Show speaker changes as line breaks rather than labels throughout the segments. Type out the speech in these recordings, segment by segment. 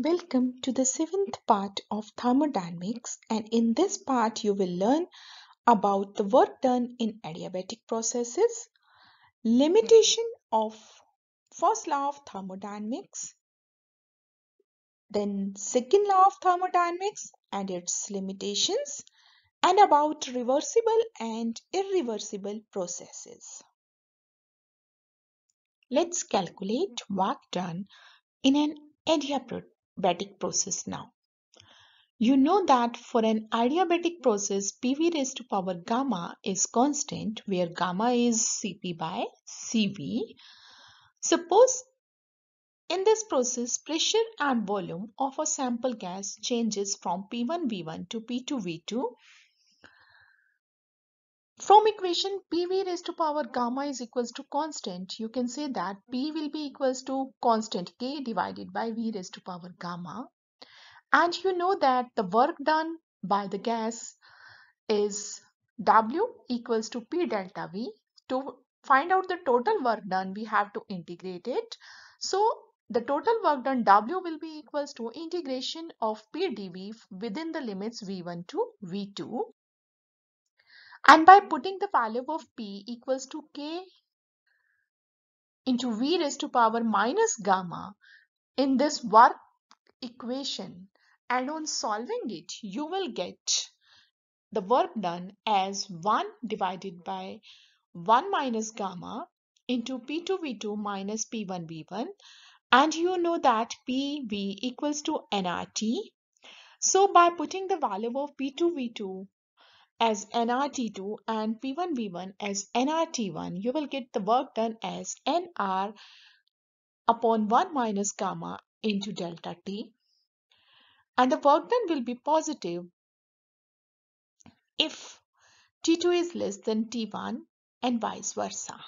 Welcome to the seventh part of thermodynamics, and in this part you will learn about the work done in adiabatic processes, limitation of first law of thermodynamics, then second law of thermodynamics and its limitations, and about reversible and irreversible processes. Let's calculate work done in an adiabatic process now. You know that for an adiabatic process, PV raised to power gamma is constant, where gamma is Cp by Cv. Suppose in this process, pressure and volume of a sample gas changes from P1V1 to P2V2. From equation PV raised to power gamma is equals to constant, you can say that P will be equals to constant K divided by V raised to power gamma. And you know that the work done by the gas is W equals to P delta V. To find out the total work done, we have to integrate it. So the total work done W will be equals to integration of P dV within the limits V1 to V2. And by putting the value of P equals to K into V raised to power minus gamma in this work equation, and on solving it, you will get the work done as 1 divided by 1 minus gamma into P2V2 minus P1V1, and you know that PV equals to nRT. So by putting the value of P2V2 as nRT2 and P1V1 as nRT1, you will get the work done as nR upon 1 minus gamma into delta T, and the work done will be positive if T2 is less than T1 and vice versa.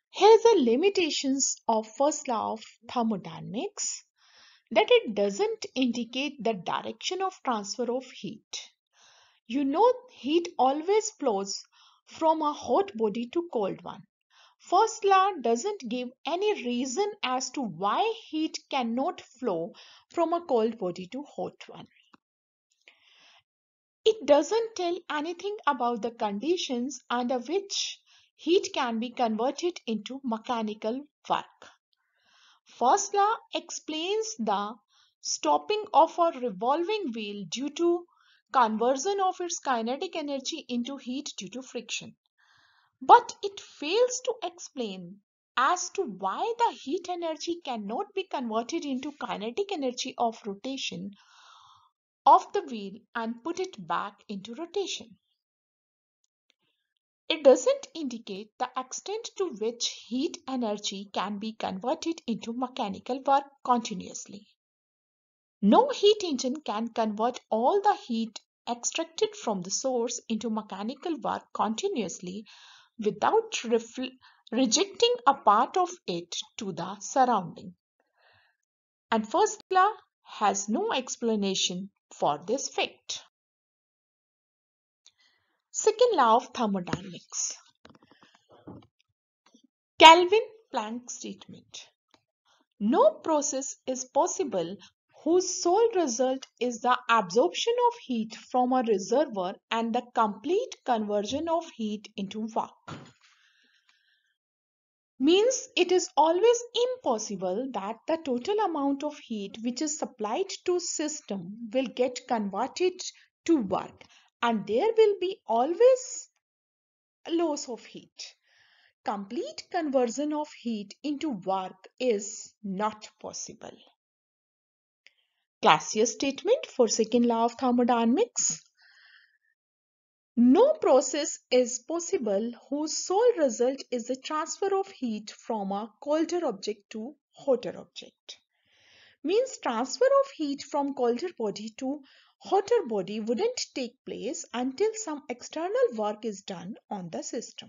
Here is the limitations of first law of thermodynamics, that it doesn't indicate the direction of transfer of heat. You know, heat always flows from a hot body to cold one. First law doesn't give any reason as to why heat cannot flow from a cold body to hot one. It doesn't tell anything about the conditions under which heat can be converted into mechanical work. First law explains the stopping of a revolving wheel due to conversion of its kinetic energy into heat due to friction. But it fails to explain as to why the heat energy cannot be converted into kinetic energy of rotation of the wheel and put it back into rotation. It doesn't indicate the extent to which heat energy can be converted into mechanical work continuously. No heat engine can convert all the heat extracted from the source into mechanical work continuously without rejecting a part of it to the surrounding. And first law has no explanation for this fact. Second law of thermodynamics. Kelvin-Planck statement. No process is possible whose sole result is the absorption of heat from a reservoir and the complete conversion of heat into work. Means it is always impossible that the total amount of heat which is supplied to system will get converted to work, and there will be always a loss of heat. Complete conversion of heat into work is not possible. Clausius statement for second law of thermodynamics. No process is possible whose sole result is the transfer of heat from a colder object to hotter object. Means transfer of heat from colder body to hotter body wouldn't take place until some external work is done on the system.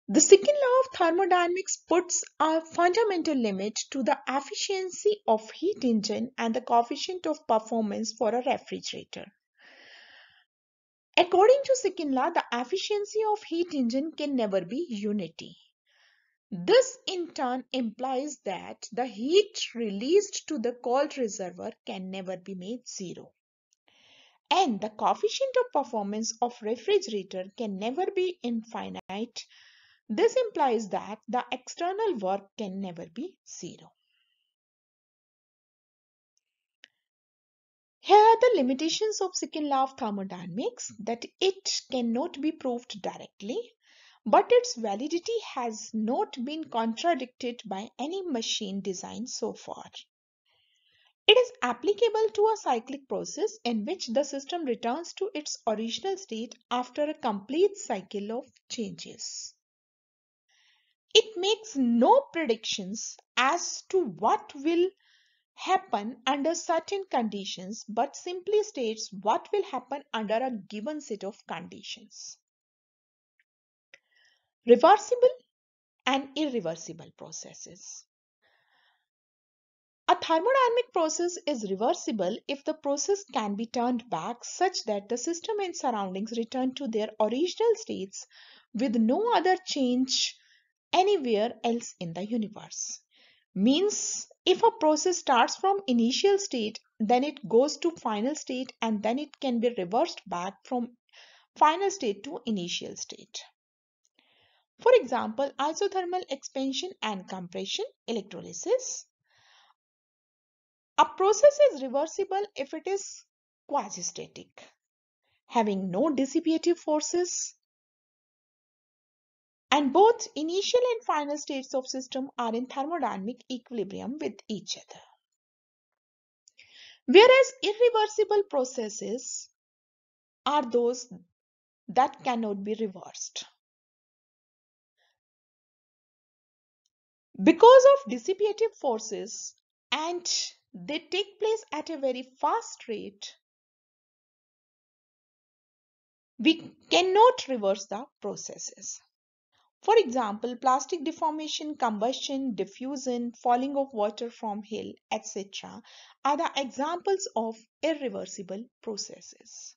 The second law of thermodynamics puts a fundamental limit to the efficiency of heat engine and the coefficient of performance for a refrigerator. According to second law, the efficiency of heat engine can never be unity. This in turn implies that the heat released to the cold reservoir can never be made zero. And the coefficient of performance of refrigerator can never be infinite. This implies that the external work can never be zero. Here are the limitations of second law of thermodynamics, that it cannot be proved directly, but its validity has not been contradicted by any machine design so far. It is applicable to a cyclic process in which the system returns to its original state after a complete cycle of changes. It makes no predictions as to what will happen under certain conditions, but simply states what will happen under a given set of conditions. Reversible and irreversible processes. A thermodynamic process is reversible if the process can be turned back such that the system and surroundings return to their original states with no other change anywhere else in the universe. Means if a process starts from initial state, then it goes to final state and then it can be reversed back from final state to initial state. For example, isothermal expansion and compression, electrolysis. A process is reversible if it is quasi-static, having no dissipative forces, and both initial and final states of system are in thermodynamic equilibrium with each other. Whereas irreversible processes are those that cannot be reversed. Because of dissipative forces and they take place at a very fast rate, we cannot reverse the processes. For example, plastic deformation, combustion, diffusion, falling of water from hill, etc. are the examples of irreversible processes.